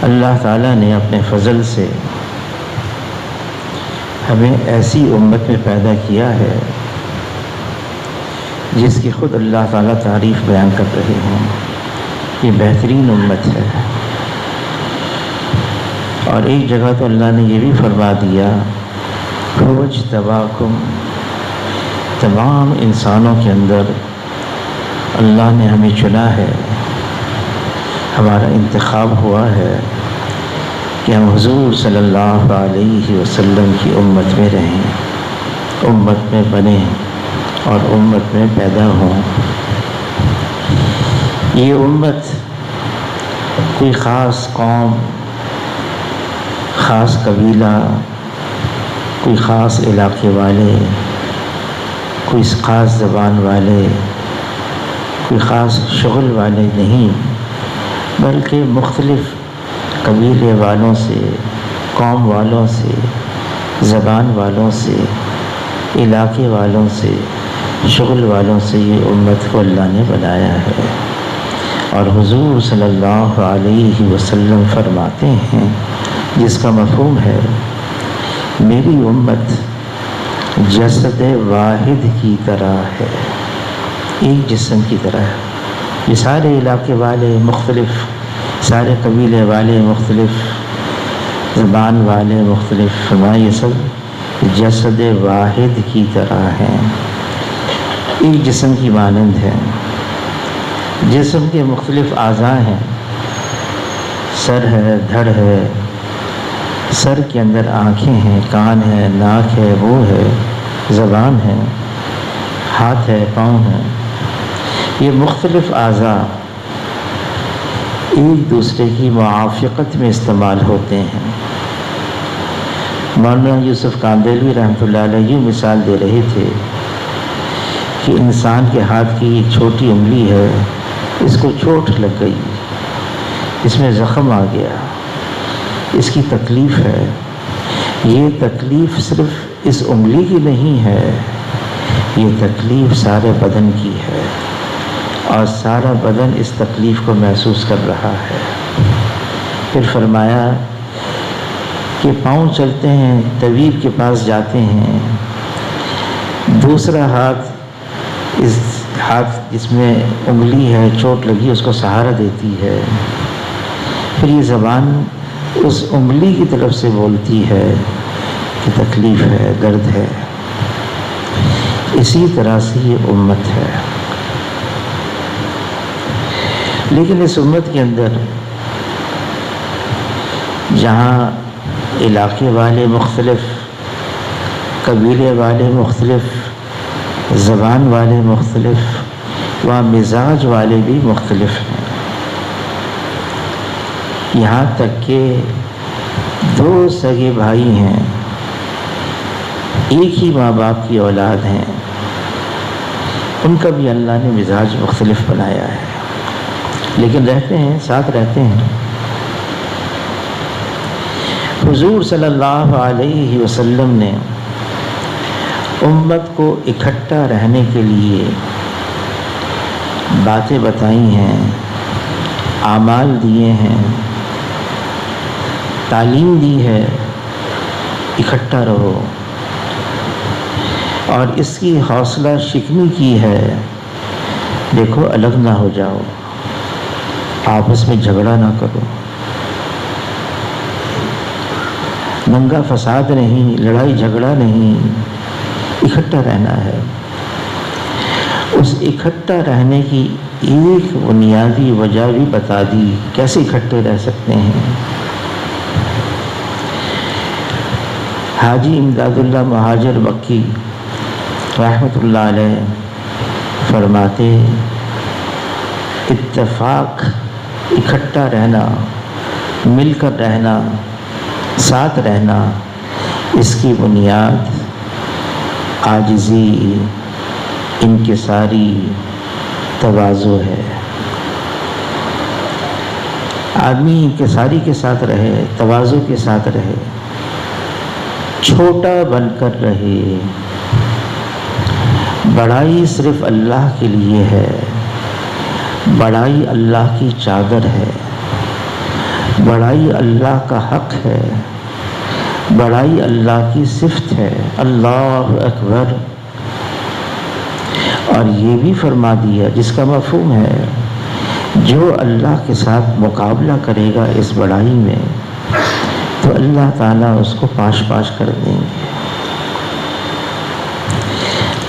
اللہ تعالیٰ نے اپنے فضل سے ہمیں ایسی امت میں پیدا کیا ہے جس کی خود اللہ تعالیٰ تعریف بیان کر رہے ہیں. یہ بہترین امت ہے. اور ایک جگہ تو اللہ نے یہ بھی فرما دیا وَاجْتَبَاكُمْ، تمام انسانوں کے اندر اللہ نے ہمیں چنا ہے، ہمارا انتخاب ہوا ہے کہ ہم حضور صلی اللہ علیہ وسلم کی امت میں رہیں، امت میں بنیں اور امت میں پیدا ہوں. یہ امت کوئی خاص قوم، خاص قبیلہ، کوئی خاص علاقے والے، کوئی خاص زبان والے، کوئی خاص شغل والے نہیں، بلکہ مختلف قبیلے والوں سے، قوم والوں سے، زبان والوں سے، علاقے والوں سے، شغل والوں سے یہ امت کو اللہ نے بنایا ہے. اور حضور صلی اللہ علیہ وسلم فرماتے ہیں جس کا مفہوم ہے میری امت جسد واحد کی طرح ہے، ایک جسم کی طرح. یہ سارے علاقے والے مختلف، سارے قبیلے والے مختلف، زبان والے مختلف، یہ سب جسد واحد کی طرح ہیں، ایک جسم کی مانند ہے. جسم کے مختلف اعضاء ہیں، سر ہے، دھڑ ہے، سر کے اندر آنکھیں ہیں، کان ہے، ناک ہے، منہ ہے، زبان ہے، ہاتھ ہے، پاؤں ہے. یہ مختلف اعضاء ایک دوسرے کی موافقت میں استعمال ہوتے ہیں. مولانا یوسف کاندیلوی رحمۃ اللہ علیہ یہ مثال دے رہے تھے کہ انسان کے ہاتھ کی ایک چھوٹی انگلی ہے، اس کو چوٹ لگ گئی، اس میں زخم آ گیا، اس کی تکلیف ہے. یہ تکلیف صرف اس انگلی کی نہیں ہے، یہ تکلیف سارے بدن کی ہے اور سارا بدن اس تکلیف کو محسوس کر رہا ہے. پھر فرمایا کہ پاؤں چلتے ہیں، طبیب کے پاس جاتے ہیں، دوسرا ہاتھ، اس ہاتھ جس میں انگلی ہے چوٹ لگی اس کو سہارا دیتی ہے. پھر یہ زبان اس انگلی کی طرف سے بولتی ہے کہ تکلیف ہے، درد ہے. اسی طرح سے یہ امت ہے. لیکن اس امت کے اندر جہاں علاقے والے مختلف، قبیلے والے مختلف، زبان والے مختلف، وہاں مزاج والے بھی مختلف ہیں. یہاں تک کہ دو سگے بھائی ہیں، ایک ہی ماں باپ کی اولاد ہیں، ان کا بھی اللہ نے مزاج مختلف بنایا ہے، لیکن رہتے ہیں، ساتھ رہتے ہیں. حضور صلی اللہ علیہ وسلم نے امت کو اکٹھا رہنے کے لیے باتیں بتائی ہیں، اعمال دیے ہیں، تعلیم دی ہے، اکٹھا رہو. اور اس کی حوصلہ شکنی کی ہے، دیکھو الگ نہ ہو جاؤ، آپس میں جھگڑا نہ کرو، ننگا فساد نہیں، لڑائی جھگڑا نہیں، اکٹھا رہنا ہے. اس اکٹھا رہنے کی ایک بنیادی وجہ بھی بتا دی، کیسے اکٹھے رہ سکتے ہیں. حاجی امداد اللہ مہاجر مکی رحمۃ اللہ علیہ فرماتے اتفاق، اکٹھا رہنا، مل کر رہنا، ساتھ رہنا، اس کی بنیاد عاجزی، انکساری، تواضع ہے. آدمی انکساری کے ساتھ رہے، تواضع کے ساتھ رہے، چھوٹا بن کر رہے. بڑائی صرف اللہ کے لیے ہے، بڑائی اللہ کی چادر ہے. بڑائی اللہ کا حق ہے، بڑائی اللہ کی صفت ہے، اللہ اکبر۔ اور یہ بھی فرما دیا جس کا مفہوم ہے جو اللہ کے ساتھ مقابلہ کرے گا اس بڑائی میں تو اللہ تعالیٰ اس کو پاش پاش کر دیں گے۔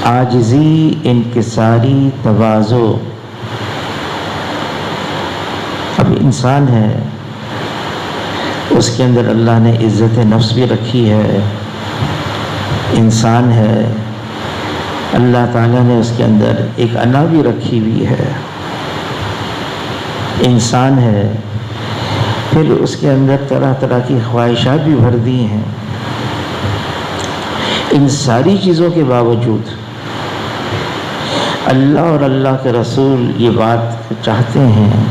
عاجزی، انکساری، تواضع۔ اب انسان ہے، اس کے اندر اللہ نے عزت نفس بھی رکھی ہے، انسان ہے، اللہ تعالیٰ نے اس کے اندر ایک انا بھی رکھی ہوئی ہے، انسان ہے، پھر اس کے اندر طرح طرح کی خواہشات بھی بھر دی ہیں۔ ان ساری چیزوں کے باوجود اللہ اور اللہ کے رسول یہ بات چاہتے ہیں،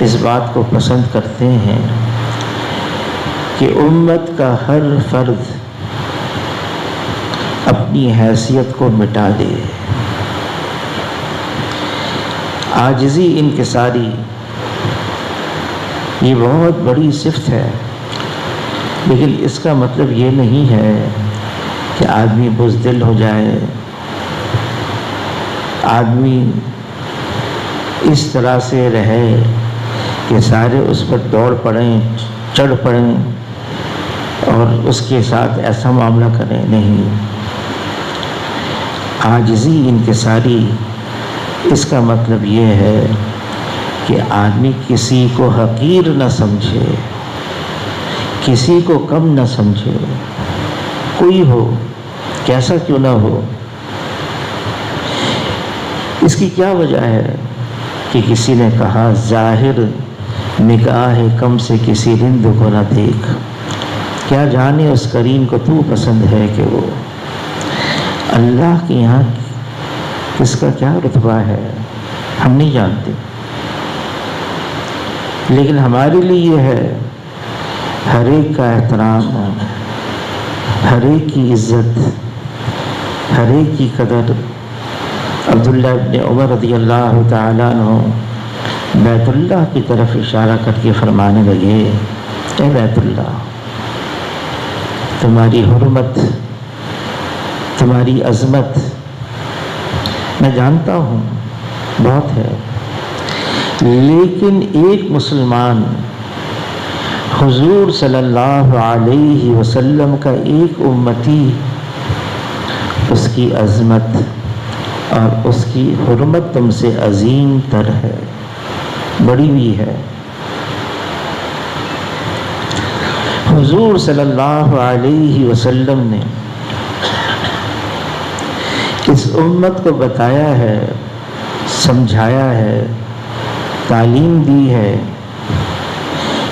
اس بات کو پسند کرتے ہیں کہ امت کا ہر فرد اپنی حیثیت کو مٹا دے۔ عاجزی، انکساری، یہ بہت بڑی صفت ہے، لیکن اس کا مطلب یہ نہیں ہے کہ آدمی بزدل ہو جائے، آدمی اس طرح سے رہے کہ سارے اس پر دوڑ پڑیں، چڑھ پڑیں اور اس کے ساتھ ایسا معاملہ کریں، نہیں۔ عاجزی، انکساری، اس کا مطلب یہ ہے کہ آدمی کسی کو حقیر نہ سمجھے، کسی کو کم نہ سمجھے، کوئی ہو، کیسا کیوں نہ ہو۔ اس کی کیا وجہ ہے کہ کسی نے کہا ظاہر نگاہ کم سے کسی رند کو نہ دیکھ، کیا جانے اس کریم کو تو پسند ہے کہ وہ۔ اللہ کے یہاں کس کا کیا رتبہ ہے ہم نہیں جانتے، لیکن ہمارے لیے یہ ہے ہر ایک کا احترام، ہر ایک کی عزت، ہر ایک کی قدر۔ عبداللہ ابن عمر رضی اللہ تعالیٰ عنہ بیت اللہ کی طرف اشارہ کر کے فرمانے لگے، اے بیت اللہ، تمہاری حرمت، تمہاری عظمت میں جانتا ہوں بہت ہے، لیکن ایک مسلمان حضور صلی اللہ علیہ وسلم کا ایک امتی، اس کی عظمت اور اس کی حرمت تم سے عظیم تر ہے، بڑی ہوئی ہے۔ حضور صلی اللہ علیہ وسلم نے اس امت کو بتایا ہے، سمجھایا ہے، تعلیم دی ہے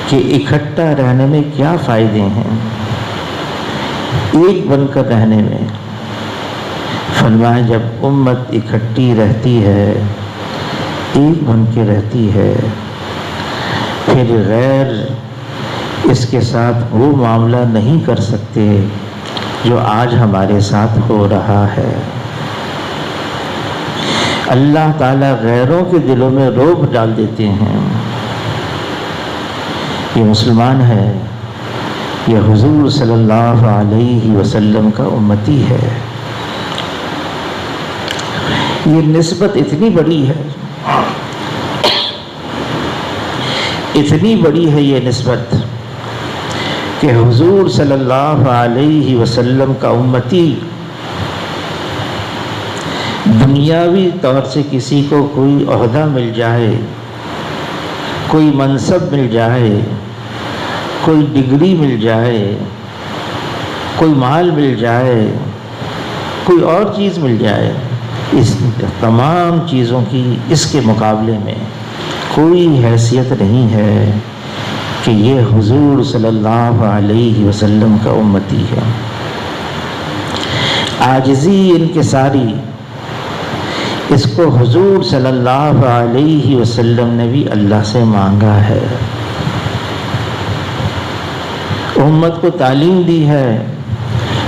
کہ اکٹھا رہنے میں کیا فائدے ہیں، ایک بن کر رہنے میں۔ فرمایا جب امت اکٹھی رہتی ہے، ایک بن کے رہتی ہے، پھر غیر اس کے ساتھ وہ معاملہ نہیں کر سکتے جو آج ہمارے ساتھ ہو رہا ہے۔ اللہ تعالیٰ غیروں کے دلوں میں رعب ڈال دیتے ہیں، یہ مسلمان ہے، یہ حضور صلی اللہ علیہ وسلم کا امتی ہے۔ یہ نسبت اتنی بڑی ہے، اتنی بڑی ہے یہ نسبت کہ حضور صلی اللہ علیہ وسلم کا امتی دنیاوی طور سے کسی کو کوئی عہدہ مل جائے، کوئی منصب مل جائے، کوئی ڈگری مل جائے، کوئی مال مل جائے، کوئی اور چیز مل جائے، اس تمام چیزوں کی اس کے مقابلے میں کوئی حیثیت نہیں ہے کہ یہ حضور صلی اللہ علیہ وسلم کا امتی ہے۔ عاجزی، انکساری، اس کو حضور صلی اللہ علیہ وسلم نے بھی اللہ سے مانگا ہے، امت کو تعلیم دی ہے۔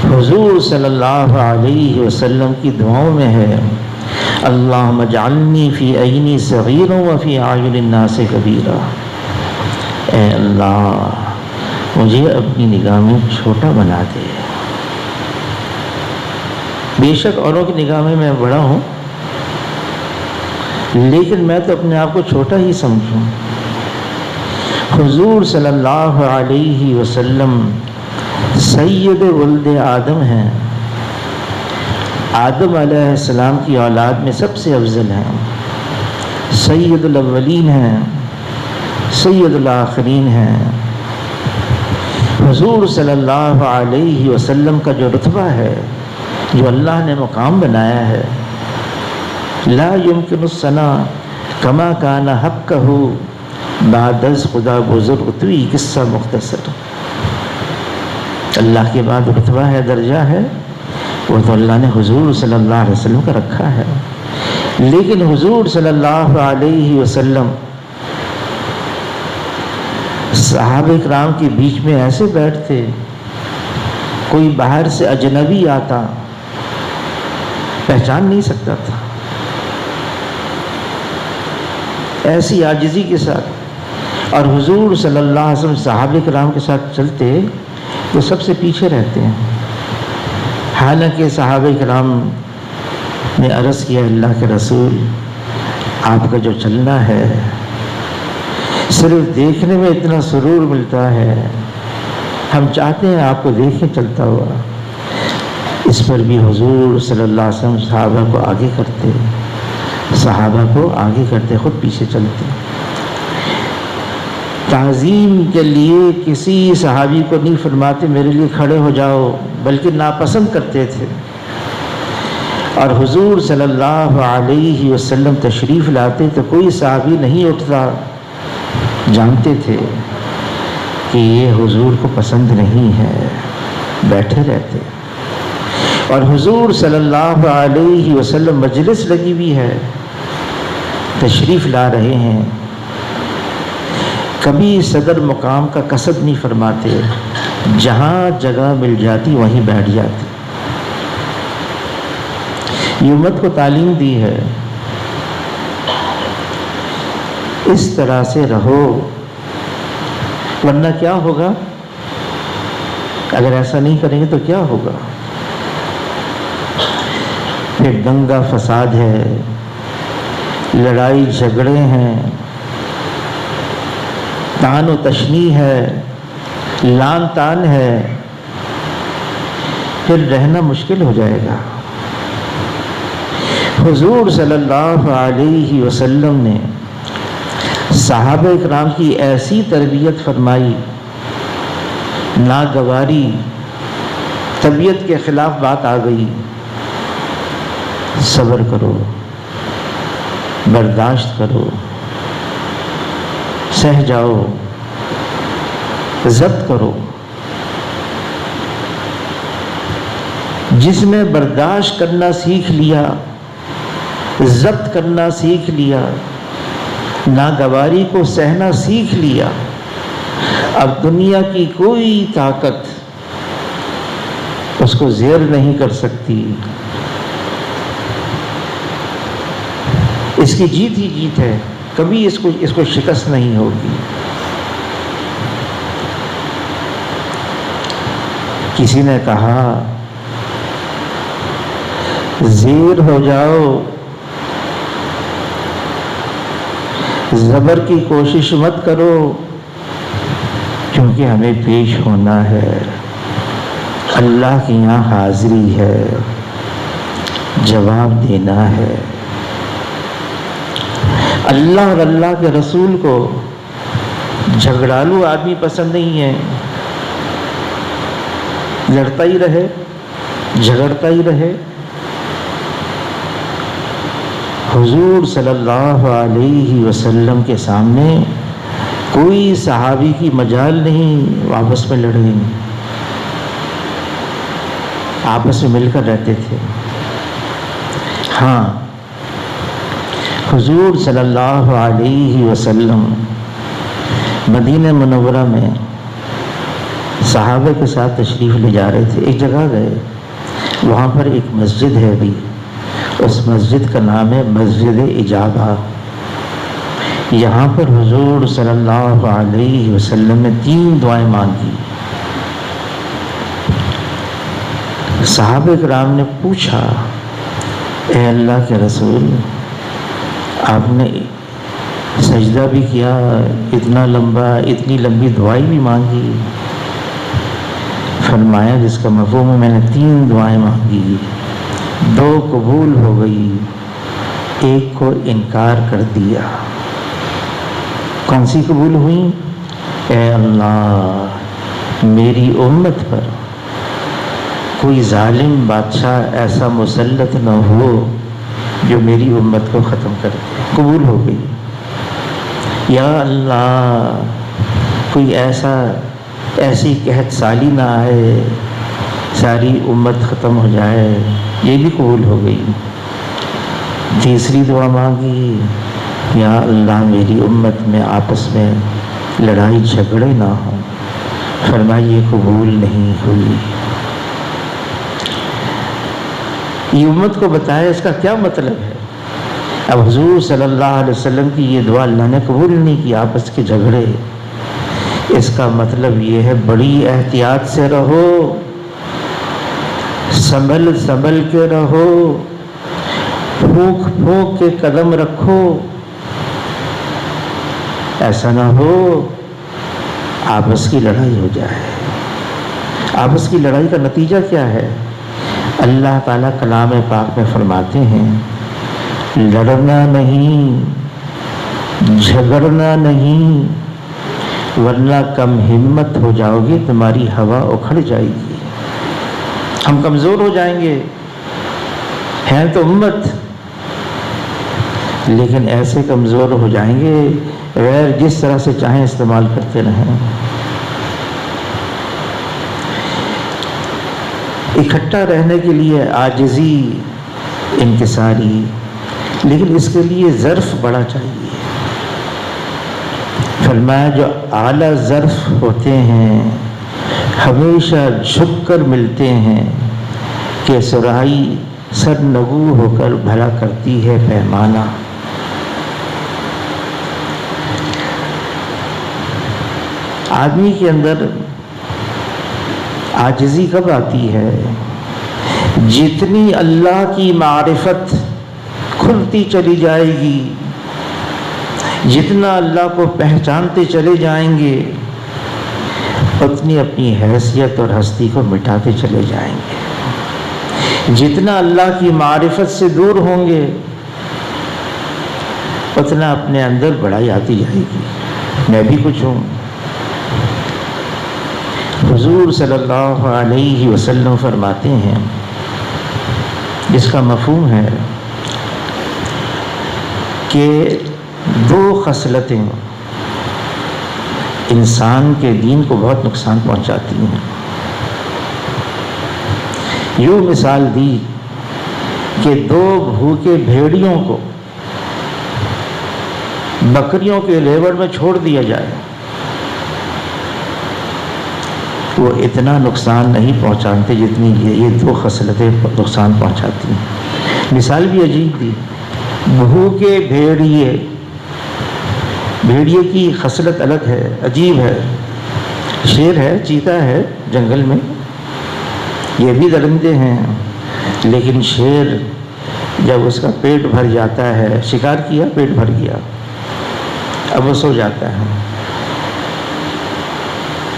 حضور صلی اللہ علیہ وسلم کی دعاؤں میں ہے اللہم اجعلنی فی عینی صغیرا وفی اعین الناس کبیرا، اے اللہ مجھے اپنی نگاہ میں چھوٹا بنا دے. بے شک اوروں کی نگاہ میں بڑا ہوں، لیکن میں تو اپنے آپ کو چھوٹا ہی سمجھوں. حضور صلی اللہ علیہ وسلم سید ولد آدم ہیں، آدم علیہ السلام کی اولاد میں سب سے افضل ہیں، سید الاولین ہیں، سید الآخرین ہیں. حضور صلی اللہ علیہ وسلم کا جو رتبہ ہے، جو اللہ نے مقام بنایا ہے، لا يمکن الثنا کما کان حقہ بعد از خدا بزرگ. تو یہ قصہ مختصر، اللہ کے بعد رتبہ ہے، درجہ ہے، وہ تو اللہ نے حضور صلی اللہ علیہ وسلم کا رکھا ہے. لیکن حضور صلی اللہ علیہ وسلم صحابہ کرام کے بیچ میں ایسے بیٹھتے، کوئی باہر سے اجنبی آتا پہچان نہیں سکتا تھا. ایسی عاجزی کے ساتھ، اور حضور صلی اللہ علیہ وسلم صحابہ کرام کے ساتھ چلتے تو سب سے پیچھے رہتے ہیں. حالانکہ صحابہ کرام نے عرض کیا اللہ کے رسول آپ کا جو چلنا ہے صرف دیکھنے میں اتنا سرور ملتا ہے، ہم چاہتے ہیں آپ کو دیکھیں چلتا ہوا. اس پر بھی حضور صلی اللہ علیہ وسلم صحابہ کو آگے کرتے، صحابہ کو آگے کرتے، خود پیچھے چلتے. تعظیم کے لیے کسی صحابی کو نہیں فرماتے میرے لیے کھڑے ہو جاؤ، بلکہ ناپسند کرتے تھے. اور حضور صلی اللہ علیہ وسلم تشریف لاتے تو کوئی صحابی نہیں اٹھتا، جانتے تھے کہ یہ حضور کو پسند نہیں ہے، بیٹھے رہتے. اور حضور صلی اللہ علیہ وسلم مجلس لگی ہوئی ہے، تشریف لا رہے ہیں، کبھی صدر مقام کا قصد نہیں فرماتے، جہاں جگہ مل جاتی وہیں بیٹھ جاتے. یہ امت کو تعلیم دی ہے اس طرح سے رہو، ورنہ کیا ہوگا؟ اگر ایسا نہیں کریں گے تو کیا ہوگا؟ پھر دنگا فساد ہے، لڑائی جھگڑے ہیں، تان و تشنیع ہے، لان تان ہے، پھر رہنا مشکل ہو جائے گا. حضور صلی اللہ علیہ وسلم نے صحابہ کرام کی ایسی تربیت فرمائی، ناگواری، طبیعت کے خلاف بات آ گئی، صبر کرو، برداشت کرو، سہ جاؤ، ضبط کرو. جس میں برداشت کرنا سیکھ لیا، ضبط کرنا سیکھ لیا، ناگواری کو سہنا سیکھ لیا، اب دنیا کی کوئی طاقت اس کو زیر نہیں کر سکتی. اس کی جیت ہی جیت ہے، کبھی اس کو شکست نہیں ہوگی. کسی نے کہا زیر ہو جاؤ، زبر کی کوشش مت کرو، کیونکہ ہمیں پیش ہونا ہے، اللہ کے یہاں حاضری ہے، جواب دینا ہے. اللہ اور اللہ کے رسول کو جھگڑالو آدمی پسند نہیں ہے، لڑتا ہی رہے، جھگڑتا ہی رہے. حضور صلی اللہ علیہ وسلم کے سامنے کوئی صحابی کی مجال نہیں آپس میں لڑے، آپس میں مل کر رہتے تھے. ہاں، حضور صلی اللہ علیہ وسلم مدینہ منورہ میں صحابہ کے ساتھ تشریف لے جا رہے تھے. ایک جگہ گئے، وہاں پر ایک مسجد ہے ابھی، اس مسجد کا نام ہے مسجد اجابہ. یہاں پر حضور صلی اللہ علیہ وسلم نے 3 دعائیں مانگی۔ صحابہ کرام نے پوچھا، اے اللہ کے رسول، آپ نے سجدہ بھی کیا، اتنا لمبا، اتنی لمبی دعائیں بھی مانگی۔ فرمایا جس کا مفہوم ہے میں نے 3 دعائیں مانگی، 2 قبول ہو گئی، 1 کو انکار کر دیا۔ کون سی قبول ہوئی؟ اے اللہ میری امت پر کوئی ظالم بادشاہ ایسا مسلط نہ ہو جو میری امت کو ختم کر دے۔ قبول ہو گئی۔ یا اللہ کوئی ایسی قحط سالی نہ آئے ساری امت ختم ہو جائے، یہ بھی قبول ہو گئی۔ تیسری دعا مانگی، یا اللہ میری امت میں آپس میں لڑائی جھگڑے نہ ہوں۔ فرمایا یہ قبول نہیں ہوئی۔ یہ امت کو بتایا اس کا کیا مطلب ہے۔ اب حضور صلی اللہ علیہ وسلم کی یہ دعا اللہ نے قبول نہیں کی، آپس کے جھگڑے۔ اس کا مطلب یہ ہے بڑی احتیاط سے رہو، سنبھل کے رہو، پھونک کے قدم رکھو، ایسا نہ ہو آپس کی لڑائی ہو جائے۔ آپس کی لڑائی کا نتیجہ کیا ہے؟ اللہ تعالیٰ کلام پاک میں فرماتے ہیں، لڑنا نہیں، جھگڑنا نہیں، ورنہ کم ہمت ہو جاؤ گے، تمہاری ہوا اکھڑ جائے گی، ہم کمزور ہو جائیں گے۔ ہیں تو امت، لیکن ایسے کمزور ہو جائیں گے غیر جس طرح سے چاہیں استعمال کرتے رہیں۔ اکٹھا رہنے کے لیے عاجزی، انکساری، لیکن اس کے لیے ظرف بڑا چاہیے۔ فرمایا جو اعلیٰ ظرف ہوتے ہیں ہمیشہ جھک کر ملتے ہیں کہ سرائی سر نگو ہو کر بھلا کرتی ہے پیمانہ۔ آدمی کے اندر عاجزی کب آتی ہے؟ جتنی اللہ کی معرفت کھلتی چلی جائے گی، جتنا اللہ کو پہچانتے چلے جائیں گے، اتنی اپنی حیثیت اور ہستی کو مٹاتے چلے جائیں گے۔ جتنا اللہ کی معرفت سے دور ہوں گے، اتنا اپنے اندر بڑائی آتی جائے گی، میں بھی کچھ ہوں۔ حضور صلی اللہ علیہ وسلم فرماتے ہیں، جس کا مفہوم ہے کہ 2 خصلتیں انسان کے دین کو بہت نقصان پہنچاتی ہیں۔ یوں مثال دی کہ 2 بھوکے بھیڑیوں کو بکریوں کے لیور میں چھوڑ دیا جائے، وہ اتنا نقصان نہیں پہنچاتے جتنی یہ 2 خصلتیں نقصان پہنچاتی ہیں۔ مثال بھی عجیب دی، بھوکے بھیڑیے کی خصلت الگ ہے، عجیب ہے۔ شیر ہے، چیتا ہے جنگل میں، یہ بھی درندے ہیں، لیکن شیر جب اس کا پیٹ بھر جاتا ہے، شکار کیا پیٹ بھر گیا، اب وہ سو جاتا ہے۔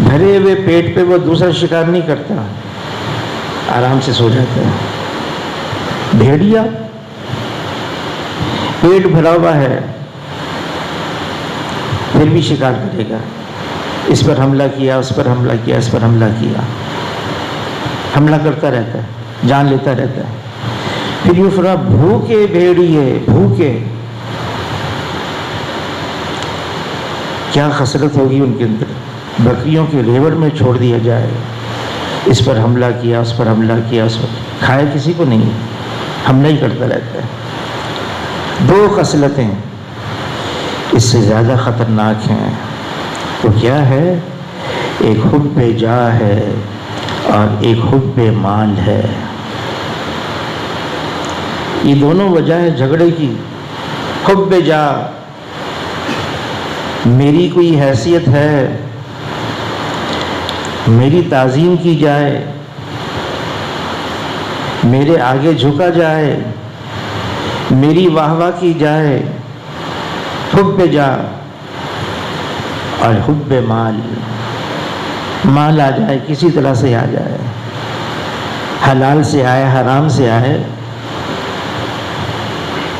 بھرے ہوئے پیٹ پہ وہ دوسرا شکار نہیں کرتا، آرام سے سو جاتا ہے۔ بھیڑیا پیٹ بھرا ہوا ہے، پھر بھی شکار کرے گا، اس پر حملہ کیا، اس پر حملہ کیا، اس پر حملہ کیا، حملہ کرتا رہتا ہے، جان لیتا رہتا ہے۔ پھر یہ فرما بھوکے بھیڑیے، بھوکے، کیا خسرت ہوگی ان کے اندر؟ بکریوں کے لیور میں چھوڑ دیا جائے، اس پر حملہ کیا، اس پر حملہ کیا، اس پر کھائے کسی کو نہیں، حملہ ہی کرتا رہتا ہے۔ 2 خصلتیں اس سے زیادہ خطرناک ہیں، وہ کیا ہے؟ ایک حب جاہ ہے اور ایک حب مال ہے۔ یہ دونوں وجہ ہے جھگڑے کی۔ حب جاہ، میری کوئی حیثیت ہے، میری تعظیم کی جائے، میرے آگے جھکا جائے، میری واہ واہ کی جائے، حب جا اور حب مال، مال آ جائے، کسی طرح سے آ جائے، حلال سے آئے حرام سے آئے،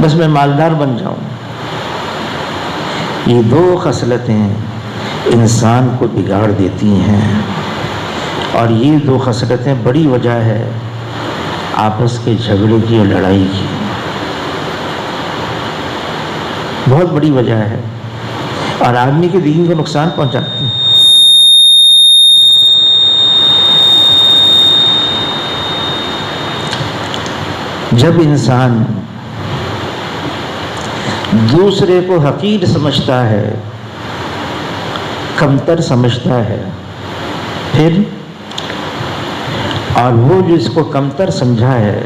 بس میں مالدار بن جاؤں۔ یہ دو خصلتیں انسان کو بگاڑ دیتی ہیں، اور یہ دو خصلتیں بڑی وجہ ہے آپس کے جھگڑے کی اور لڑائی کی، بہت بڑی وجہ ہے، اور آدمی کے دین کو نقصان پہنچاتی ہے۔ جب انسان دوسرے کو حقیر سمجھتا ہے، کمتر سمجھتا ہے، پھر اور وہ جو اس کو کمتر سمجھا ہے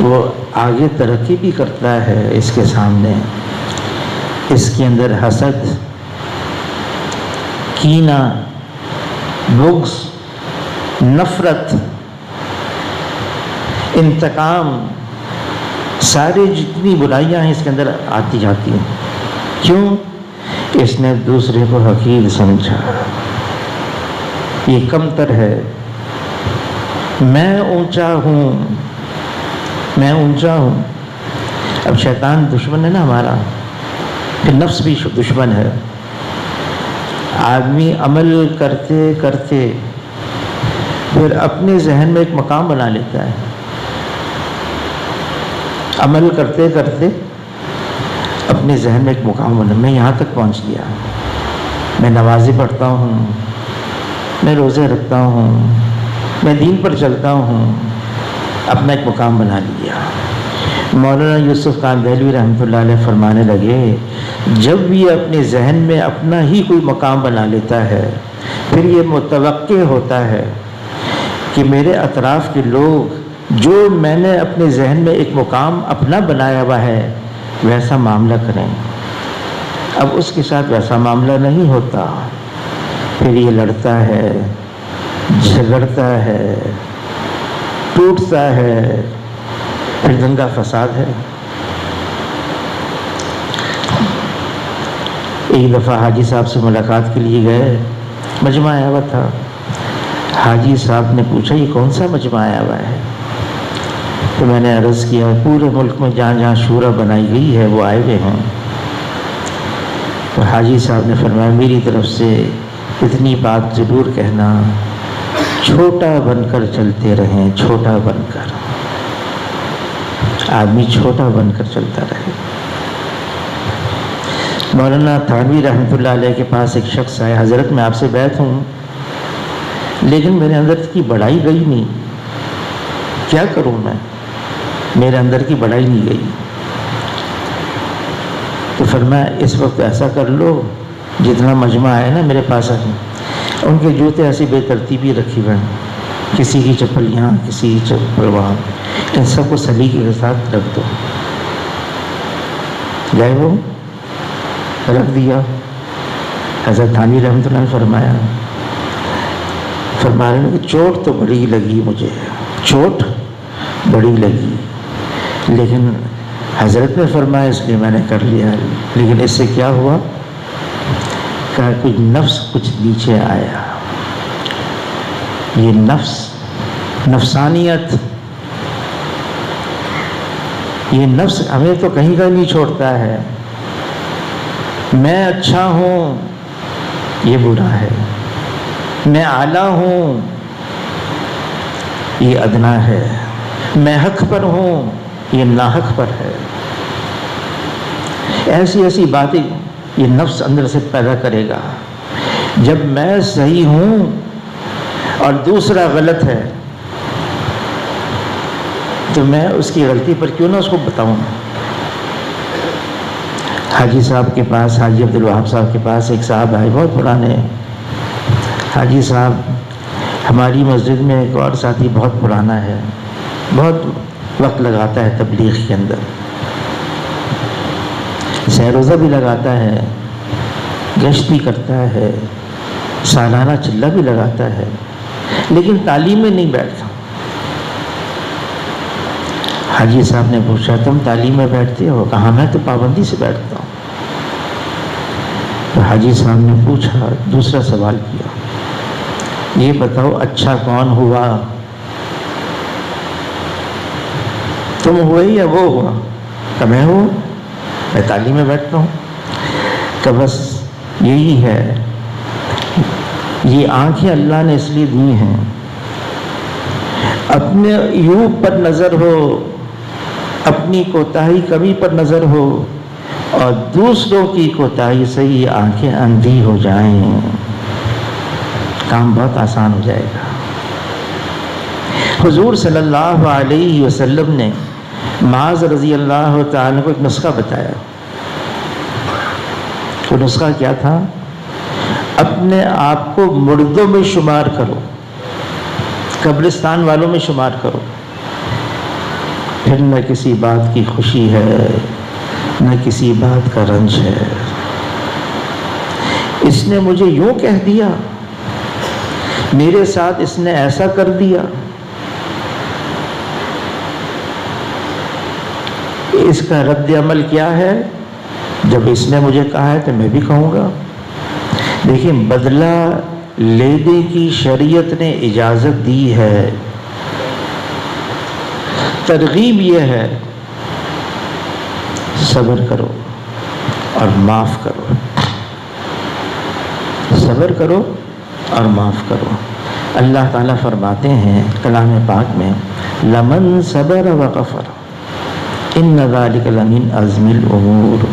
وہ آگے ترقی بھی کرتا ہے اس کے سامنے، اس کے اندر حسد، کینہ، بغض، نفرت، انتقام، سارے جتنی برائیاں ہیں اس کے اندر آتی جاتی ہیں۔ کیوں؟ اس نے دوسرے کو حقیر سمجھا، یہ کمتر ہے، میں اونچا ہوں، میں اونچا ہوں۔ اب شیطان دشمن ہے نا ہمارا، پھر نفس بھی دشمن ہے۔ آدمی عمل کرتے کرتے پھر اپنے ذہن میں ایک مقام بنا لیتا ہے، عمل کرتے کرتے اپنے ذہن میں ایک مقام بنا، میں یہاں تک پہنچ گیا، میں نمازیں پڑھتا ہوں، میں روزے رکھتا ہوں، میں دین پر چلتا ہوں، اپنا ایک مقام بنا لیا۔ مولانا یوسف کاندھلوی رحمۃ اللہ علیہ فرمانے لگے، جب بھی اپنے ذہن میں اپنا ہی کوئی مقام بنا لیتا ہے، پھر یہ متوقع ہوتا ہے کہ میرے اطراف کے لوگ جو میں نے اپنے ذہن میں ایک مقام اپنا بنایا ہوا ہے ویسا معاملہ کریں۔ اب اس کے ساتھ ویسا معاملہ نہیں ہوتا، پھر یہ لڑتا ہے، جھگڑتا ہے، ٹوٹتا ہے، پھر دنگا فساد ہے۔ ایک دفعہ حاجی صاحب سے ملاقات کے لیے گئے، مجمع آیا ہوا تھا۔ حاجی صاحب نے پوچھا یہ کون سا مجمع آیا ہوا ہے؟ تو میں نے عرض کیا پورے ملک میں جہاں جہاں شورا بنائی گئی ہے وہ آئے ہوئے ہیں۔ تو حاجی صاحب نے فرمایا میری طرف سے اتنی بات ضرور کہنا، چھوٹا بن کر چلتے رہیں، چھوٹا بن کر، آدمی چھوٹا بن کر چلتا رہے۔ مولانا تھانوی رحمۃ اللہ علیہ کے پاس ایک شخص آیا، حضرت میں آپ سے بیعت ہوں لیکن میرے اندر کی بڑائی گئی نہیں، کیا کروں میں، میرے اندر کی بڑائی نہیں گئی۔ تو فرمایا اس وقت ایسا کر لو، جتنا مجمع ہے نا میرے پاس آئے، ان کے جوتے ایسی بے ترتیبی رکھی ہوئے ہیں، کسی کی چپل یہاں، کسی کی چپل وہاں، ان سب کو سلیقے کے ساتھ رکھ دو۔ گئے وہ رکھ دیا۔ حضرت تھانوی رحمۃ اللہ نے فرمایا کہ چوٹ تو بڑی لگی، مجھے چوٹ بڑی لگی، لیکن حضرت نے فرمایا اس لیے میں نے کر لیا، لیکن اس سے کیا ہوا؟ کہا کچھ نفس کچھ نیچے آیا، یہ نفس، نفسانیت، یہ نفس ہمیں تو کہیں کا نہیں چھوڑتا ہے۔ میں اچھا ہوں یہ برا ہے، میں اعلیٰ ہوں یہ ادنا ہے، میں حق پر ہوں یہ ناحق پر ہے۔ ایسی ایسی باتیں یہ نفس اندر سے پیدا کرے گا۔ جب میں صحیح ہوں اور دوسرا غلط ہے تو میں اس کی غلطی پر کیوں نہ اس کو بتاؤں۔ حاجی صاحب کے پاس، حاجی عبدالوہاب صاحب کے پاس ایک صاحب آئے، بہت پرانے حاجی صاحب، ہماری مسجد میں ایک اور ساتھی بہت پرانا ہے، بہت وقت لگاتا ہے تبلیغ کے اندر، سیر روزہ بھی لگاتا ہے، گشت بھی کرتا ہے، سالانہ چلہ بھی لگاتا ہے، لیکن تعلیم میں نہیں بیٹھتا۔ حاجی صاحب نے پوچھا تم تعلیم میں بیٹھتے ہو؟ کہا میں تو پابندی سے بیٹھتا ہوں۔ تو حاجی صاحب نے پوچھا، دوسرا سوال کیا، یہ بتاؤ اچھا کون ہوا، تم ہوئے یا وہ ہوا؟ کہ میں ہوں، میں تعلیم میں بیٹھتا ہوں۔ کہ بس یہی ہے، یہ آنکھیں اللہ نے اس لیے دی ہیں، اپنے عیوب پر نظر ہو، اپنی کوتاہی کمی پر نظر ہو، اور دوسروں کی کوتاہی سے یہ آنکھیں اندھی ہو جائیں، کام بہت آسان ہو جائے گا۔ حضور صلی اللہ علیہ وسلم نے معاذ رضی اللہ تعالیٰ کو ایک نسخہ بتایا۔ وہ نسخہ کیا تھا؟ اپنے آپ کو مردوں میں شمار کرو، قبرستان والوں میں شمار کرو، پھر نہ کسی بات کی خوشی ہے نہ کسی بات کا رنج ہے۔ اس نے مجھے یوں کہہ دیا، میرے ساتھ اس نے ایسا کر دیا، اس کا رد عمل کیا ہے؟ جب اس نے مجھے کہا ہے تو میں بھی کہوں گا۔ دیکھیں، بدلہ لینے کی شریعت نے اجازت دی ہے، ترغیب یہ ہے صبر کرو اور معاف کرو، صبر کرو اور معاف کرو۔ اللہ تعالیٰ فرماتے ہیں کلام پاک میں، لمن صبر وغفر ان ذلک لمن عزم الامور،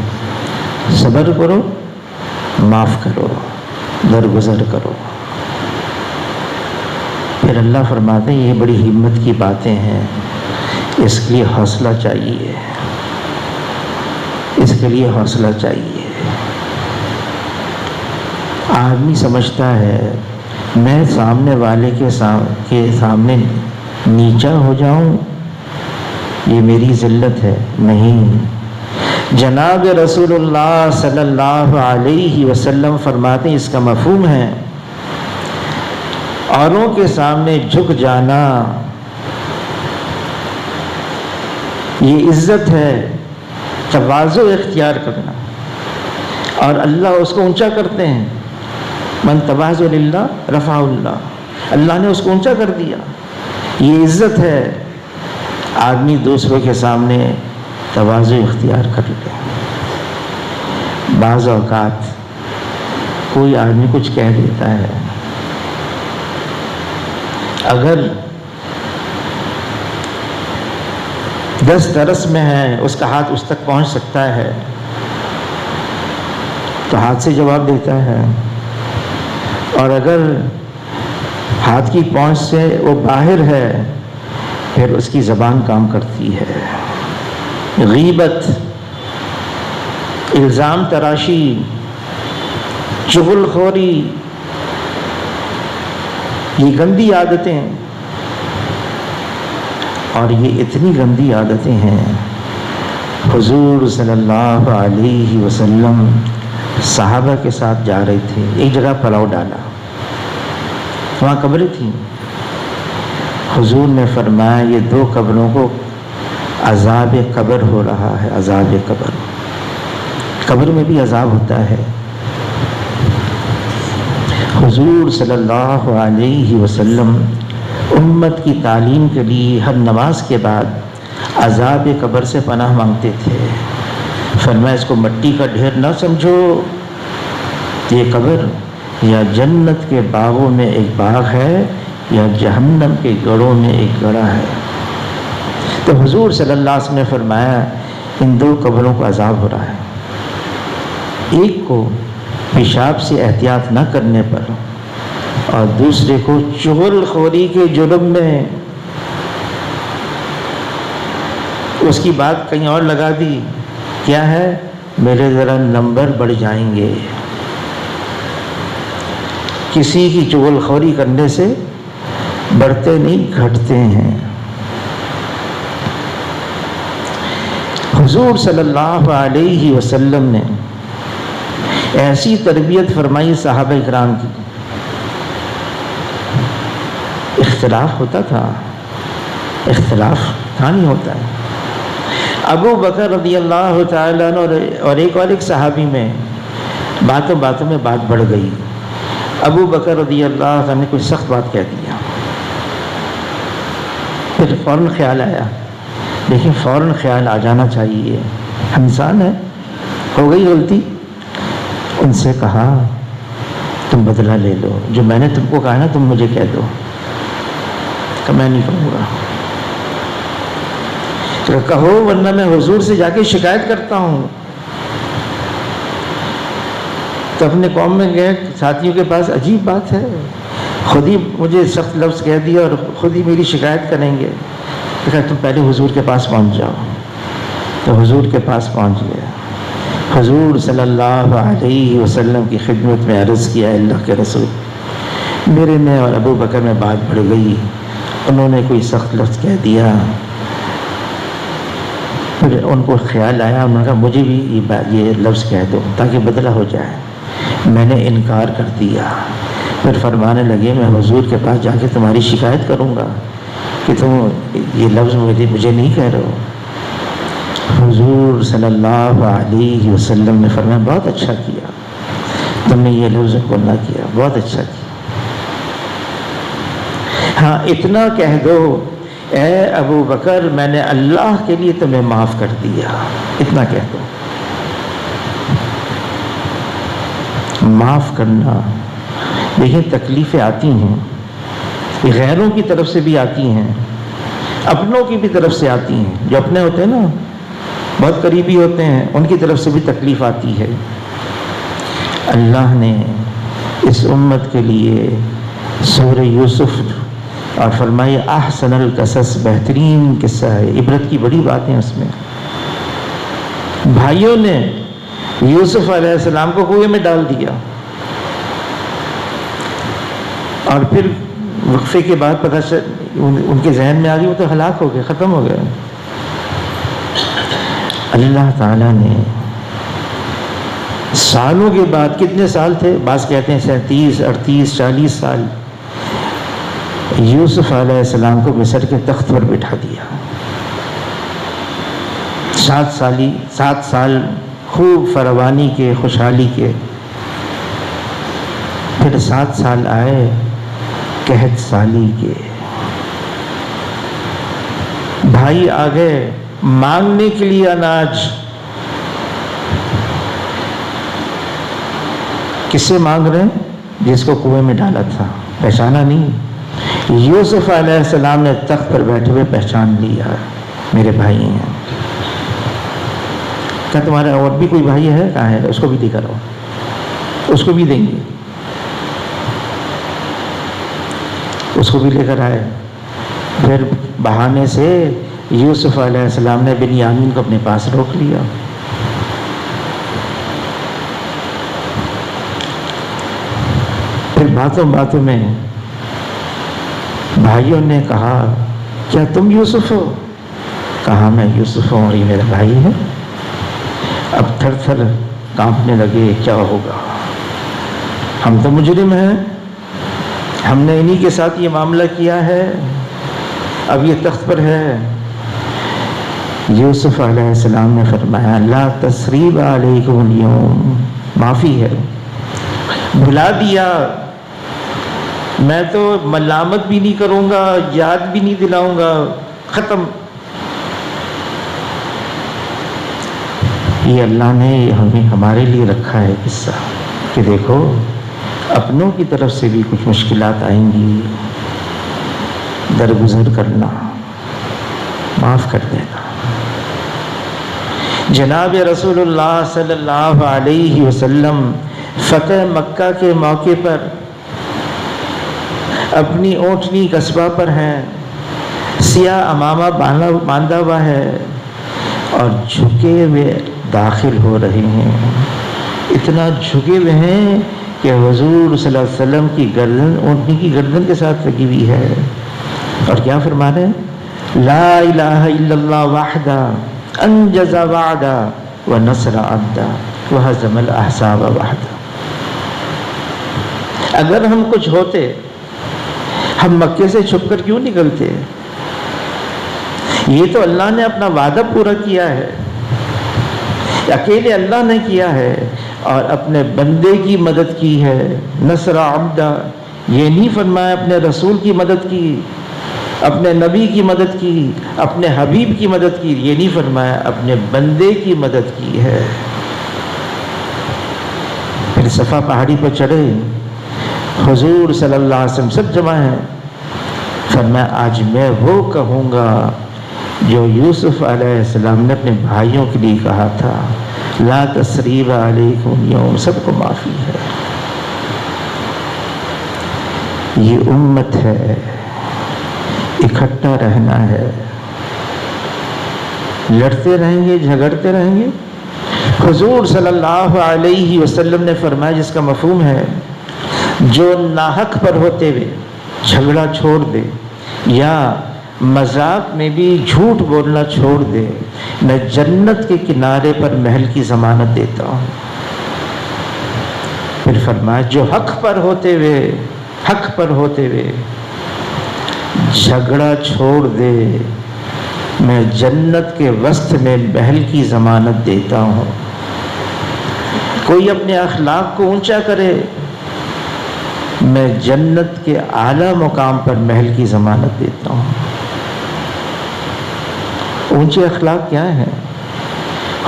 صبر کرو، معاف کرو، درگزر کرو۔ پھر اللہ فرماتے ہیں یہ بڑی ہمت کی باتیں ہیں، اس کے لیے حوصلہ چاہیے، اس کے لیے حوصلہ چاہیے۔ آدمی سمجھتا ہے میں سامنے والے کے سامنے نیچا ہو جاؤں، یہ میری ذلت ہے۔ نہیں، جناب رسول اللہ صلی اللہ علیہ وسلم فرماتے ہیں اس کا مفہوم ہے اوروں کے سامنے جھک جانا یہ عزت ہے، تواضع اختیار کرنا، اور اللہ اس کو اونچا کرتے ہیں۔ من تواضع للہ رفعہ اللہ، اللہ نے اس کو اونچا کر دیا، یہ عزت ہے۔ آدمی دوسروں کے سامنے تواضع اختیار کر لے۔ بعض اوقات کوئی آدمی کچھ کہہ دیتا ہے، اگر 10 درس میں ہے اس کا ہاتھ اس تک پہنچ سکتا ہے تو ہاتھ سے جواب دیتا ہے، اور اگر ہاتھ کی پہنچ سے وہ باہر ہے پھر اس کی زبان کام کرتی ہے۔ غیبت، الزام تراشی، چغل خوری، یہ گندی عادتیں، اور یہ اتنی گندی عادتیں ہیں حضور صلی اللہ علیہ وسلم صحابہ کے ساتھ جا رہے تھے، ایک جگہ پلاؤ ڈالا، وہاں قبریں تھیں۔ حضور نے فرمایا یہ 2 قبروں کو عذاب قبر ہو رہا ہے، عذاب قبر، قبر میں بھی عذاب ہوتا ہے۔ حضور صلی اللہ علیہ وسلم امت کی تعلیم کے لیے ہر نماز کے بعد عذاب قبر سے پناہ مانگتے تھے۔ فرمایا اس کو مٹی کا ڈھیر نہ سمجھو، یہ قبر یا جنت کے باغوں میں ایک باغ ہے یا جہنم کے گڑھوں میں ایک گڑھا ہے۔ تو حضور صلی اللہ علیہ وسلم نے فرمایا ان 2 قبروں کو عذاب ہو رہا ہے، ایک کو پیشاب سے احتیاط نہ کرنے پر، اور دوسرے کو چغل خوری کے جرم میں اس کی بات کہیں اور لگا دی، کیا ہے میرے ذرا نمبر بڑھ جائیں گے۔ کسی کی چغل خوری کرنے سے بڑھتے نہیں، گھٹتے ہیں۔ حضور صلی اللہ علیہ وسلم نے ایسی تربیت فرمائی صحابہ کرام کی. اختلاف ہوتا تھا، اختلاف تھا نہیں ہوتا ہے. ابو بکر رضی اللہ تعالیٰ عنہ اور ایک صحابی میں باتوں میں بات بڑھ گئی. ابو بکر رضی اللہ عنہ نے کوئی سخت بات کہہ دیا. پھر فوراً خیال آیا، لیکن فوراً خیال آ جانا چاہیے، ہم انسان ہیں، ہو گئی غلطی. ان سے کہا تم بدلہ لے لو، جو میں نے تم کو کہا نا تم مجھے کہہ دو. کہ میں نہیں کہوں گا. تو کہو ورنہ میں حضور سے جا کے شکایت کرتا ہوں. تو اپنے قوم میں گئے ساتھیوں کے پاس، عجیب بات ہے، خود ہی مجھے سخت لفظ کہہ دیا اور خود ہی میری شکایت کریں گے. تو کہا تم پہلے حضور کے پاس پہنچ جاؤ. تو حضور کے پاس پہنچ گیا. حضور صلی اللہ علیہ وسلم کی خدمت میں عرض کیا، اللہ کے رسول، میرے میں اور ابو بکر میں بات بڑھ گئی، انہوں نے کوئی سخت لفظ کہہ دیا. پھر ان کو خیال آیا، انہوں نے کہا مجھے بھی یہ لفظ کہہ دو تاکہ بدلہ ہو جائے. میں نے انکار کر دیا. پھر فرمانے لگے میں حضور کے پاس جا کے تمہاری شکایت کروں گا کہ تم یہ لفظ مجھے نہیں کہہ رہے ہو. حضور صلی اللہ علیہ وسلم نے فرمایا بہت اچھا کیا تم نے یہ لفظ کو نہ کیا، بہت اچھا کیا. ہاں اتنا کہہ دو اے ابو بکر میں نے اللہ کے لیے تمہیں معاف کر دیا، اتنا کہہ دو. معاف کرنا، دیکھیں تکلیفیں آتی ہیں، غیروں کی طرف سے بھی آتی ہیں، اپنوں کی بھی طرف سے آتی ہیں. جو اپنے ہوتے ہیں نا، بہت قریبی ہوتے ہیں، ان کی طرف سے بھی تکلیف آتی ہے. اللہ نے اس امت کے لیے سورہ یوسف اور فرمایا احسن القصص، بہترین قصہ ہے، عبرت کی بڑی باتیں اس میں. بھائیوں نے یوسف علیہ السلام کو کنویں میں ڈال دیا اور پھر وقفے کے بعد پتہ ان کے ذہن میں آ گئی وہ تو ہلاک ہو گئے، ختم ہو گئے. اللہ تعالیٰ نے سالوں کے بعد، کتنے سال تھے، بعض کہتے ہیں 37 38 40 سال، یوسف علیہ السلام کو مصر کے تخت پر بٹھا دیا. 7 سال خوب فراوانی کے، خوشحالی کے. پھر 7 سال آئے قحط سالی کے. بھائی آ گئے مانگنے کے لیے اناج. کس سے مانگ رہے ہیں؟ جس کو کنویں میں ڈالا تھا. پہچانا نہیں. یوسف علیہ السلام نے تخت پر بیٹھے ہوئے پہچان لیا، میرے بھائی ہیں. کیا تمہارا اور بھی کوئی بھائی ہے؟ کہاں ہے؟ اس کو بھی دے کر آؤ، اس کو بھی دیں گے. اس کو بھی لے کر آئے. پھر بہانے سے یوسف علیہ السلام نے بنیامین کو اپنے پاس روک لیا. پھر باتوں میں بھائیوں نے کہا کیا تم یوسف ہو؟ کہا میں یوسف ہوں اور یہ میرا بھائی ہے. اب تھر تھر کانپنے لگے، کیا ہوگا، ہم تو مجرم ہیں، ہم نے انہی کے ساتھ یہ معاملہ کیا ہے، اب یہ تخت پر ہے. یوسف علیہ السلام نے فرمایا لا تثریب علیکم اليوم، معافی ہے، بھلا دیا، میں تو ملامت بھی نہیں کروں گا، یاد بھی نہیں دلاؤں گا، ختم. یہ اللہ نے ہمارے لیے رکھا ہے قصہ کہ دیکھو اپنوں کی طرف سے بھی کچھ مشکلات آئیں گی، درگزر کرنا، معاف کر دینا. جناب رسول اللہ صلی اللہ علیہ وسلم فتح مکہ کے موقع پر اپنی اونٹنی قصبہ پر ہیں، سیاہ امامہ باندھا ہوا ہے اور جھکے ہوئے داخل ہو رہے ہیں. اتنا جھکے ہوئے ہیں کہ حضور صلی اللہ علیہ وسلم کی گردن اونٹنی کی گردن کے ساتھ لگی ہوئی ہے. اور کیا فرما رہے ہیں؟ لا الہ الا اللہ وحدہ انجز وعدا ونصر عبدا وہزم الاحزاب وحدا۔ اگر ہم کچھ ہوتے، ہم مکے سے چھپ کر کیوں نکلتے؟ یہ تو اللہ نے اپنا وعدہ پورا کیا ہے، اکیلے اللہ نے کیا ہے اور اپنے بندے کی مدد کی ہے۔ نصر عبدا، یہ نہیں فرمایا اپنے رسول کی مدد کی، اپنے نبی کی مدد کی، اپنے حبیب کی مدد کی، یہ نہیں فرمایا اپنے بندے کی مدد کی ہے۔ پھر صفا پہاڑی پر چڑھے، حضور صلی اللہ علیہ وسلم سب جمع ہیں، فرمایا آج میں وہ کہوں گا جو یوسف علیہ السلام نے اپنے بھائیوں کے لیے کہا تھا، لا تثریب علیکم اليوم، سب کو معافی ہے۔ یہ امت ہے، اکٹھا رہنا ہے، لڑتے رہیں گے، جھگڑتے رہیں گے۔ حضور صلی اللہ علیہ وسلم نے فرمایا، جس کا مفہوم ہے جو ناحق پر ہوتے ہوئے جھگڑا چھوڑ دے یا مذاق میں بھی جھوٹ بولنا چھوڑ دے، میں جنت کے کنارے پر محل کی ضمانت دیتا ہوں۔ پھر فرمایا جو حق پر ہوتے ہوئے جھگڑا چھوڑ دے، میں جنت کے وسط میں محل کی ضمانت دیتا ہوں۔ کوئی اپنے اخلاق کو اونچا کرے، میں جنت کے اعلیٰ مقام پر محل کی ضمانت دیتا ہوں۔ اونچے اخلاق کیا ہیں؟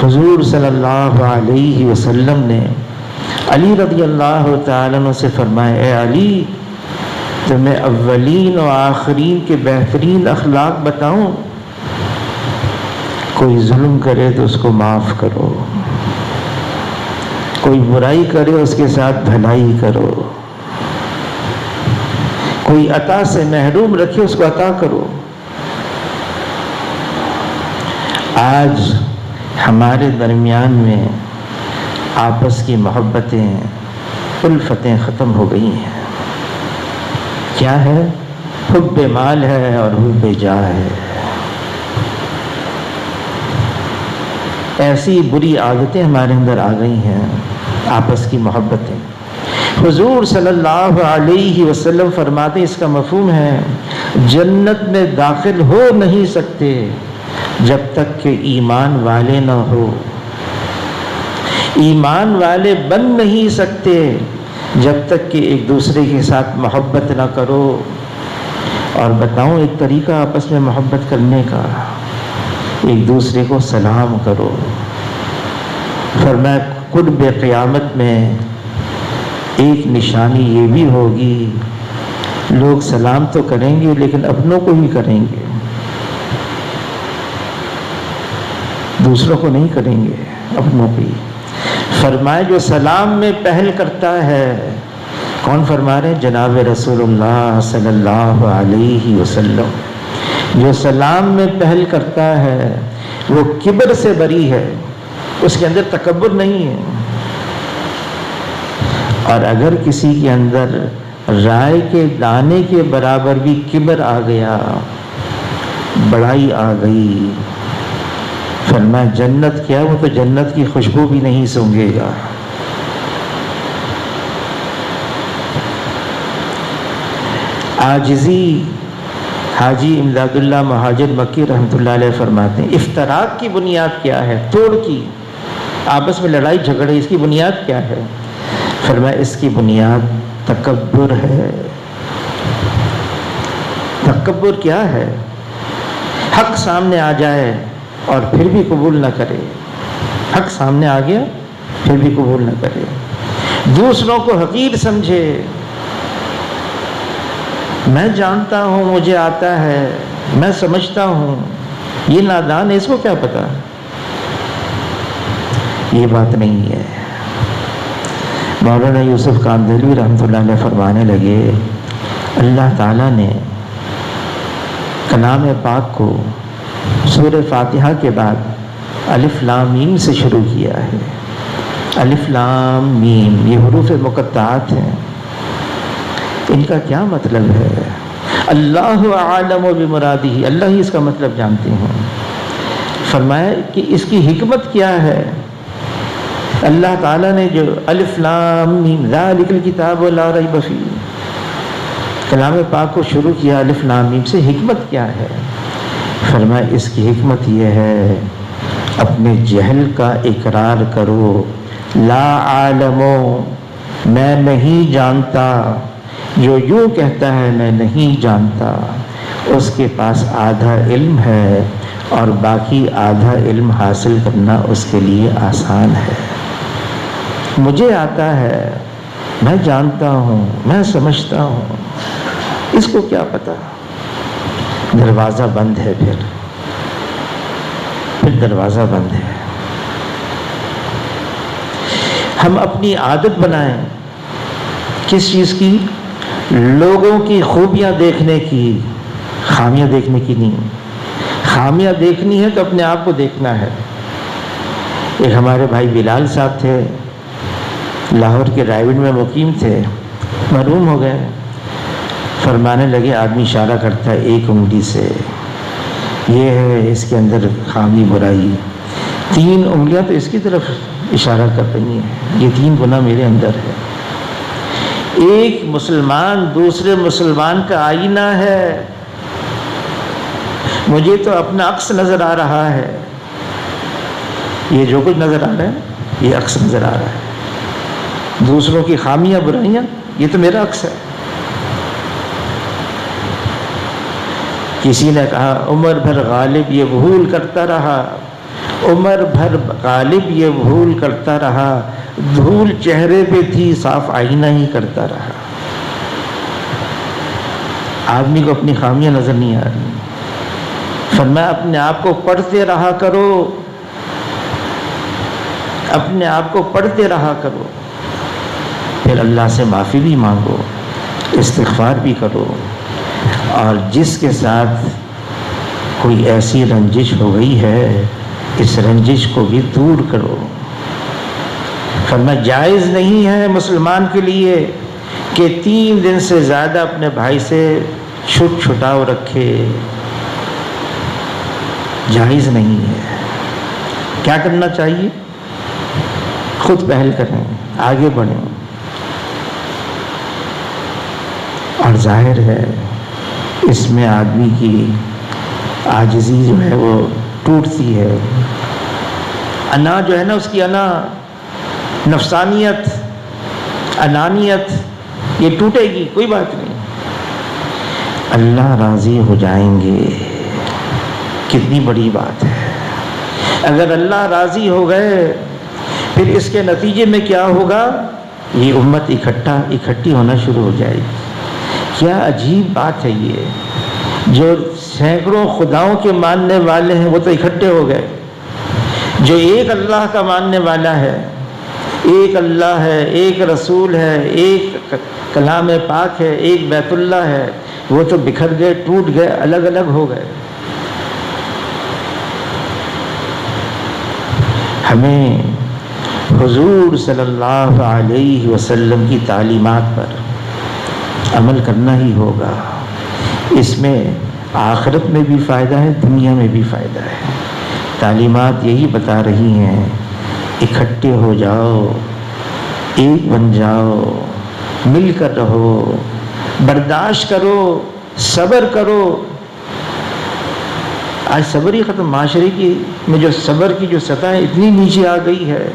حضور صلی اللہ علیہ وسلم نے علی رضی اللہ تعالیٰ عنہ سے فرمایا، اے علی تمہیں اولین و آخرین کے بہترین اخلاق بتاؤں؟ کوئی ظلم کرے تو اس کو معاف کرو، کوئی برائی کرے اس کے ساتھ بھلائی کرو، کوئی عطا سے محروم رکھے اس کو عطا کرو۔ آج ہمارے درمیان میں آپس کی محبتیں، الفتیں ختم ہو گئی ہیں۔ کیا ہے؟ حب مال ہے اور حب جاہ ہے۔ ایسی بری عادتیں ہمارے اندر آ گئی ہیں، آپس کی محبتیں۔ حضور صلی اللہ علیہ وسلم فرماتے اس کا مفہوم ہے جنت میں داخل ہو نہیں سکتے جب تک کہ ایمان والے نہ ہو، ایمان والے بن نہیں سکتے جب تک کہ ایک دوسرے کے ساتھ محبت نہ کرو۔ اور بتاؤں ایک طریقہ آپس میں محبت کرنے کا، ایک دوسرے کو سلام کرو۔ فرمایا قرب قیامت میں ایک نشانی یہ بھی ہوگی، لوگ سلام تو کریں گے لیکن اپنوں کو ہی کریں گے، دوسروں کو نہیں کریں گے، اپنوں کو ہی۔ فرمایا جو سلام میں پہل کرتا ہے، کون فرما رہے ہیں؟ جناب رسول اللہ صلی اللہ علیہ وسلم۔ جو سلام میں پہل کرتا ہے وہ کبر سے بری ہے، اس کے اندر تکبر نہیں ہے۔ اور اگر کسی کے اندر رائے کے دانے کے برابر بھی کبر آ گیا، بڑائی آ گئی، فرمایا جنت کیا، وہ تو جنت کی خوشبو بھی نہیں سونگھے گا۔ عاجزی، حاجی امداد اللہ مہاجر مکی رحمۃ اللہ علیہ فرماتے ہیں افتراق کی بنیاد کیا ہے؟ توڑ کی، آپس میں لڑائی جھگڑے، اس کی بنیاد کیا ہے؟ فرمایا اس کی بنیاد تکبر ہے۔ تکبر کیا ہے؟ حق سامنے آ جائے اور پھر بھی قبول نہ کرے، حق سامنے آ گیا پھر بھی قبول نہ کرے، دوسروں کو حقیر سمجھے، میں جانتا ہوں، مجھے آتا ہے، میں سمجھتا ہوں، یہ نادان ہے، اس کو کیا پتا۔ یہ بات نہیں ہے۔ مولانا یوسف کاندھلوی رحمۃ اللہ علیہ فرمانے لگے اللہ تعالیٰ نے کلام پاک کو سورہ فاتحہ کے بعد الف لام میم سے شروع کیا ہے۔ الف لام میم یہ حروف مقطعات ہیں، ان کا کیا مطلب ہے؟ اللہ اعلم بمرادہ، اللہ ہی اس کا مطلب جانتے ہیں۔ فرمایا کہ اس کی حکمت کیا ہے؟ اللہ تعالیٰ نے جو الف لام میم ذالک الکتاب لا ریب فیہ کلام پاک کو شروع کیا الف لام میم سے، حکمت کیا ہے؟ فرمایا اس کی حکمت یہ ہے اپنے جہل کا اقرار کرو، لا عالمو میں نہیں جانتا، جو یوں کہتا ہے میں نہیں جانتا اس کے پاس آدھا علم ہے اور باقی آدھا علم حاصل کرنا اس کے لیے آسان ہے۔ مجھے آتا ہے، میں جانتا ہوں، میں سمجھتا ہوں، اس کو کیا پتا؟ دروازہ بند ہے، پھر دروازہ بند ہے۔ ہم اپنی عادت بنائیں کس چیز کی؟ لوگوں کی خوبیاں دیکھنے کی، خامیاں دیکھنے کی نہیں۔ خامیاں دیکھنی ہے تو اپنے آپ کو دیکھنا ہے۔ ایک ہمارے بھائی بلال صاحب تھے، لاہور کے رائیوڈ میں مقیم تھے، محروم ہو گئے۔ فرمانے لگے آدمی اشارہ کرتا ہے ایک انگلی سے، یہ ہے اس کے اندر خامی برائی، 3 انگلیاں تو اس کی طرف اشارہ کر رہی ہیں، یہ 3 گناہ میرے اندر ہے۔ ایک مسلمان دوسرے مسلمان کا آئینہ ہے، مجھے تو اپنا عکس نظر آ رہا ہے، یہ جو کچھ نظر آ رہا ہے یہ عکس نظر آ رہا ہے، دوسروں کی خامیاں برائیاں یہ تو میرا عکس ہے۔ کسی نے کہا عمر بھر غالب یہ بھول کرتا رہا، عمر بھر غالب یہ بھول کرتا رہا، دھول چہرے پہ تھی صاف آئینہ ہی کرتا رہا۔ آدمی کو اپنی خامیاں نظر نہیں آ رہی، فرمایا اپنے آپ کو پڑھتے رہا کرو، اپنے آپ کو پڑھتے رہا کرو، پھر اللہ سے معافی بھی مانگو، استغفار بھی کرو، اور جس کے ساتھ کوئی ایسی رنجش ہو گئی ہے اس رنجش کو بھی دور کرو۔ فرمایا جائز نہیں ہے مسلمان کے لیے کہ 3 دن سے زیادہ اپنے بھائی سے چھٹ چھٹاؤ رکھے، جائز نہیں ہے۔ کیا کرنا چاہیے؟ خود پہل کریں، آگے بڑھیں، اور ظاہر ہے اس میں آدمی کی عاجزی جو ہے وہ ٹوٹتی ہے، انا جو ہے نا اس کی انا، نفسانیت، انانیت یہ ٹوٹے گی، کوئی بات نہیں، اللہ راضی ہو جائیں گے، کتنی بڑی بات ہے۔ اگر اللہ راضی ہو گئے پھر اس کے نتیجے میں کیا ہوگا؟ یہ امت اکٹھی ہونا شروع ہو جائے گی۔ کیا عجیب بات ہے یہ، جو سینکڑوں خداؤں کے ماننے والے ہیں وہ تو اکٹھے ہو گئے، جو ایک اللہ کا ماننے والا ہے، ایک اللہ ہے، ایک رسول ہے، ایک کلام پاک ہے، ایک بیت اللہ ہے، وہ تو بکھر گئے، ٹوٹ گئے، الگ الگ ہو گئے۔ ہمیں حضور صلی اللہ علیہ وسلم کی تعلیمات پر عمل کرنا ہی ہوگا، اس میں آخرت میں بھی فائدہ ہے، دنیا میں بھی فائدہ ہے۔ تعلیمات یہی بتا رہی ہیں اکٹھے ہو جاؤ، ایک بن جاؤ، مل کر رہو، برداشت کرو، صبر کرو۔ آج صبر ہی ختم، معاشرے کی میں جو صبر کی جو سطح ہے اتنی نیچے آ گئی ہے،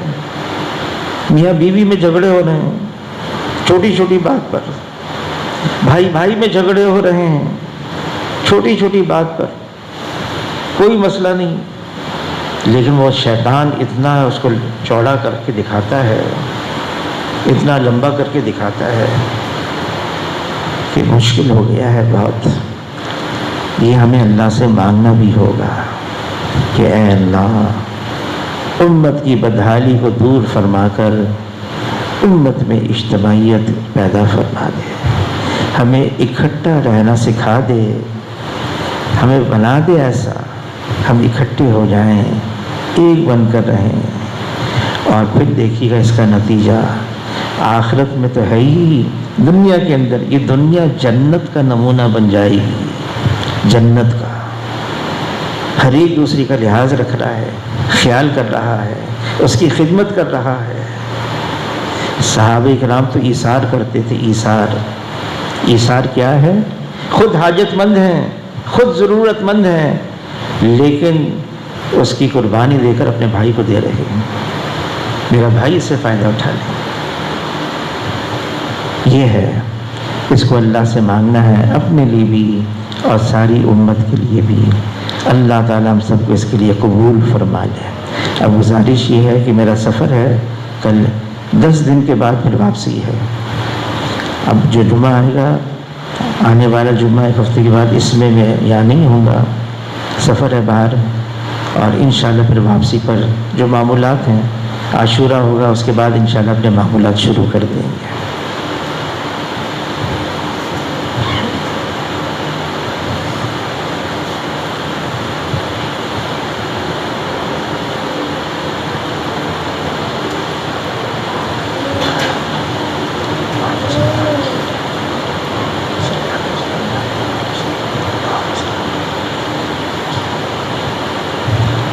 میاں بیوی میں جھگڑے ہو رہے ہیں چھوٹی چھوٹی بات پر، بھائی بھائی میں جھگڑے ہو رہے ہیں چھوٹی چھوٹی بات پر، کوئی مسئلہ نہیں، لیکن وہ شیطان اتنا اس کو چوڑا کر کے دکھاتا ہے، اتنا لمبا کر کے دکھاتا ہے کہ مشکل ہو گیا ہے بہت۔ یہ ہمیں اللہ سے مانگنا بھی ہوگا کہ اے اللہ امت کی بدحالی کو دور فرما کر امت میں اجتماعیت پیدا فرما دے، ہمیں اکٹھا رہنا سکھا دے، ہمیں بنا دے ایسا ہم اکٹھے ہو جائیں، ایک بن کر رہیں، اور پھر دیکھیے گا اس کا نتیجہ آخرت میں تو ہے ہی، دنیا کے اندر یہ دنیا جنت کا نمونہ بن جائے گی، جنت کا۔ ہر ایک دوسری کا لحاظ رکھ رہا ہے، خیال کر رہا ہے، اس کی خدمت کر رہا ہے۔ صحابہ کرام تو ایثار کرتے تھے، ایثار۔ ایثار کیا ہے؟ خود حاجت مند ہیں، خود ضرورت مند ہیں، لیکن اس کی قربانی دے کر اپنے بھائی کو دے رہے ہیں، میرا بھائی اس سے فائدہ اٹھا لے۔ یہ ہے، اس کو اللہ سے مانگنا ہے، اپنے لیے بھی اور ساری امت کے لیے بھی۔ اللہ تعالیٰ ہم سب کو اس کے لیے قبول فرما لے۔ اب گزارش یہ ہے کہ میرا سفر ہے، کل 10 دن کے بعد پھر واپسی ہے۔ اب جو جمعہ آئے گا، آنے والا جمعہ 1 ہفتے کے بعد، اس میں یہاں نہیں ہوں گا، سفر ہے باہر، اور انشاءاللہ پھر واپسی پر جو معمولات ہیں، عاشورہ ہوگا، اس کے بعد انشاءاللہ اپنے معمولات شروع کر دیں گے۔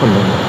اللہ